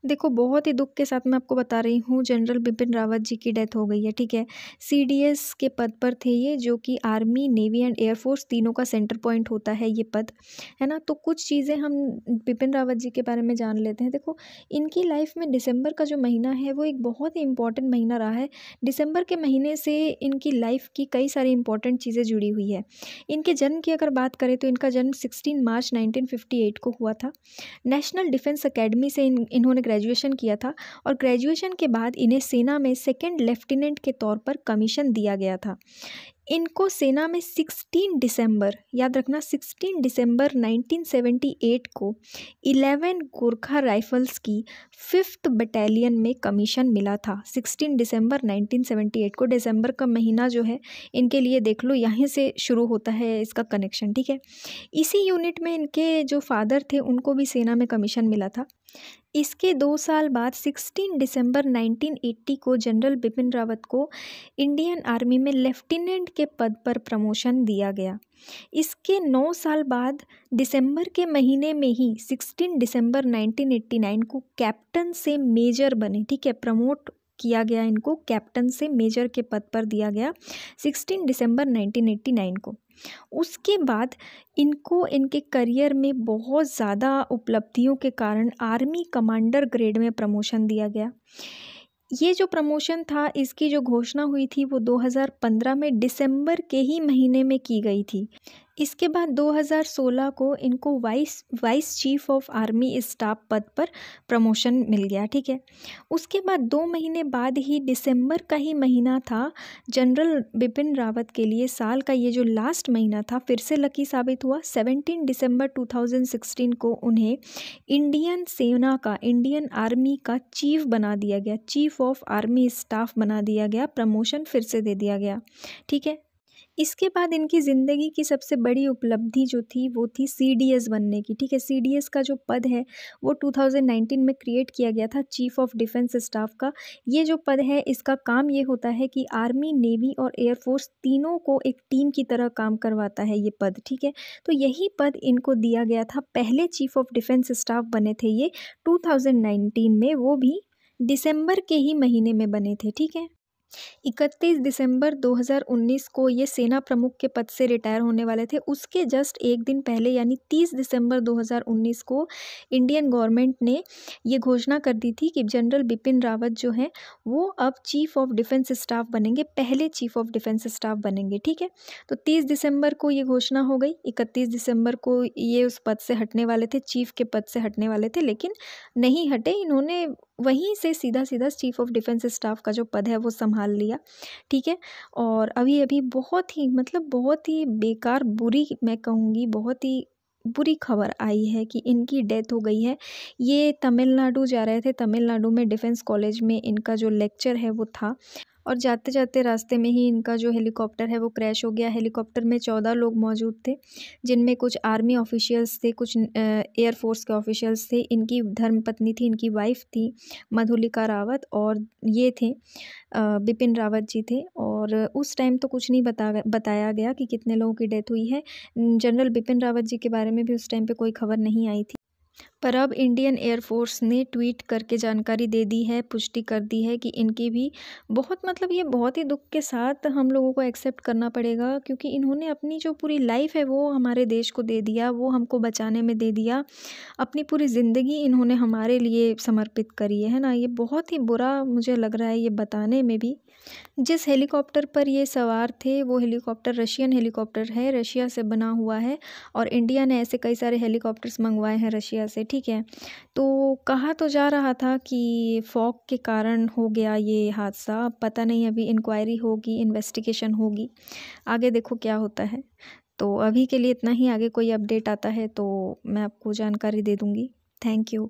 देखो, बहुत ही दुःख के साथ मैं आपको बता रही हूँ, जनरल बिपिन रावत जी की डेथ हो गई है, ठीक है। सीडीएस के पद पर थे ये, जो कि आर्मी, नेवी एंड एयरफोर्स तीनों का सेंटर पॉइंट होता है ये पद, है ना। तो कुछ चीज़ें हम बिपिन रावत जी के बारे में जान लेते हैं। देखो, इनकी लाइफ में दिसंबर का जो महीना है वो एक बहुत ही इंपॉर्टेंट महीना रहा है। दिसंबर के महीने से इनकी लाइफ की कई सारी इंपॉर्टेंट चीज़ें जुड़ी हुई है। इनके जन्म की अगर बात करें तो इनका जन्म 16 मार्च 1958 को हुआ था। नेशनल डिफेंस एकेडमी से इन्होंने ग्रेजुएशन किया था, और ग्रेजुएशन के बाद इन्हें सेना में सेकंड लेफ्टिनेंट के तौर पर कमीशन दिया गया था। इनको सेना में 16 दिसंबर, याद रखना, 16 दिसंबर 1978 को 11 गोरखा राइफल्स की 5th बटालियन में कमीशन मिला था। 16 दिसंबर 1978 को, दिसंबर का महीना जो है इनके लिए देख लो, यहीं से शुरू होता है इसका कनेक्शन, ठीक है। इसी यूनिट में इनके जो फादर थे उनको भी सेना में कमीशन मिला था। इसके 2 साल बाद 16 दिसंबर 1980 को जनरल बिपिन रावत को इंडियन आर्मी में लेफ्टिनेंट के पद पर प्रमोशन दिया गया। इसके 9 साल बाद दिसंबर के महीने में ही 16 दिसंबर 1989 को कैप्टन से मेजर बने, ठीक है, प्रमोट किया गया, इनको कैप्टन से मेजर के पद पर दिया गया 16 दिसंबर 1989 को। उसके बाद इनको इनके करियर में बहुत ज़्यादा उपलब्धियों के कारण आर्मी कमांडर ग्रेड में प्रमोशन दिया गया। ये जो प्रमोशन था, इसकी जो घोषणा हुई थी वो 2015 में दिसंबर के ही महीने में की गई थी। इसके बाद 2016 को इनको vice chief of army staff पद पर प्रमोशन मिल गया, ठीक है। उसके बाद 2 महीने बाद ही, दिसंबर का ही महीना था, जनरल बिपिन रावत के लिए साल का ये जो लास्ट महीना था फिर से लकी साबित हुआ। 17 दिसंबर 2016 को उन्हें इंडियन सेना का, इंडियन आर्मी का चीफ बना दिया गया, चीफ ऑफ आर्मी स्टाफ बना दिया गया, प्रमोशन फिर से दे दिया गया, ठीक है। इसके बाद इनकी ज़िंदगी की सबसे बड़ी उपलब्धि जो थी वो थी सीडीएस बनने की, ठीक है। सीडीएस का जो पद है वो 2019 में क्रिएट किया गया था, चीफ ऑफ डिफेंस स्टाफ का। ये जो पद है, इसका काम ये होता है कि आर्मी, नेवी और एयरफोर्स तीनों को एक टीम की तरह काम करवाता है ये पद, ठीक है। तो यही पद इनको दिया गया था। पहले चीफ ऑफ डिफेंस स्टाफ बने थे ये 2019 में, वो भी दिसंबर के ही महीने में बने थे, ठीक है। 31 दिसंबर 2019 को ये सेना प्रमुख के पद से रिटायर होने वाले थे। उसके जस्ट एक दिन पहले, यानी 30 दिसंबर 2019 को इंडियन गवर्नमेंट ने ये घोषणा कर दी थी कि जनरल बिपिन रावत जो हैं वो अब चीफ ऑफ डिफेंस स्टाफ बनेंगे, पहले चीफ ऑफ डिफेंस स्टाफ बनेंगे, ठीक है। तो 30 दिसंबर को ये घोषणा हो गई। 31 दिसंबर को ये उस पद से हटने वाले थे, चीफ के पद से हटने वाले थे, लेकिन नहीं हटे। इन्होंने वहीं से सीधा सीधा चीफ ऑफ डिफेंस स्टाफ का जो पद है वो संभाल लिया, ठीक है। और अभी अभी बहुत ही, मतलब बहुत ही बेकार, बुरी, मैं कहूँगी बहुत ही बुरी खबर आई है कि इनकी डेथ हो गई है। ये तमिलनाडु जा रहे थे, तमिलनाडु में डिफेंस कॉलेज में इनका जो लेक्चर है वो था, और जाते जाते रास्ते में ही इनका जो हेलीकॉप्टर है वो क्रैश हो गया। हेलीकॉप्टर में 14 लोग मौजूद थे, जिनमें कुछ आर्मी ऑफिशियल्स थे, कुछ एयरफोर्स के ऑफिशियल्स थे। इनकी धर्मपत्नी थी, इनकी वाइफ थी मधुलिका रावत, और ये थे बिपिन रावत जी थे। और उस टाइम तो कुछ नहीं बताया गया कि कितने लोगों की डेथ हुई है। जनरल बिपिन रावत जी के बारे में भी उस टाइम पे कोई खबर नहीं आई थी। पर अब इंडियन एयरफोर्स ने ट्वीट करके जानकारी दे दी है, पुष्टि कर दी है कि इनकी भी बहुत, मतलब ये बहुत ही दुख के साथ हम लोगों को एक्सेप्ट करना पड़ेगा, क्योंकि इन्होंने अपनी जो पूरी लाइफ है वो हमारे देश को दे दिया, वो हमको बचाने में दे दिया। अपनी पूरी ज़िंदगी इन्होंने हमारे लिए समर्पित करी है ना। ये बहुत ही बुरा मुझे लग रहा है ये बताने में भी। जिस हेलीकॉप्टर पर ये सवार थे वो हेलीकॉप्टर रशियन हेलीकॉप्टर है, रशिया से बना हुआ है, और इंडिया ने ऐसे कई सारे हेलीकॉप्टर्स मंगवाए हैं रशिया से, ठीक है। तो कहा तो जा रहा था कि फॉग के कारण हो गया ये हादसा, पता नहीं, अभी इंक्वायरी होगी, इन्वेस्टिगेशन होगी, आगे देखो क्या होता है। तो अभी के लिए इतना ही, आगे कोई अपडेट आता है तो मैं आपको जानकारी दे दूँगी। Thank you.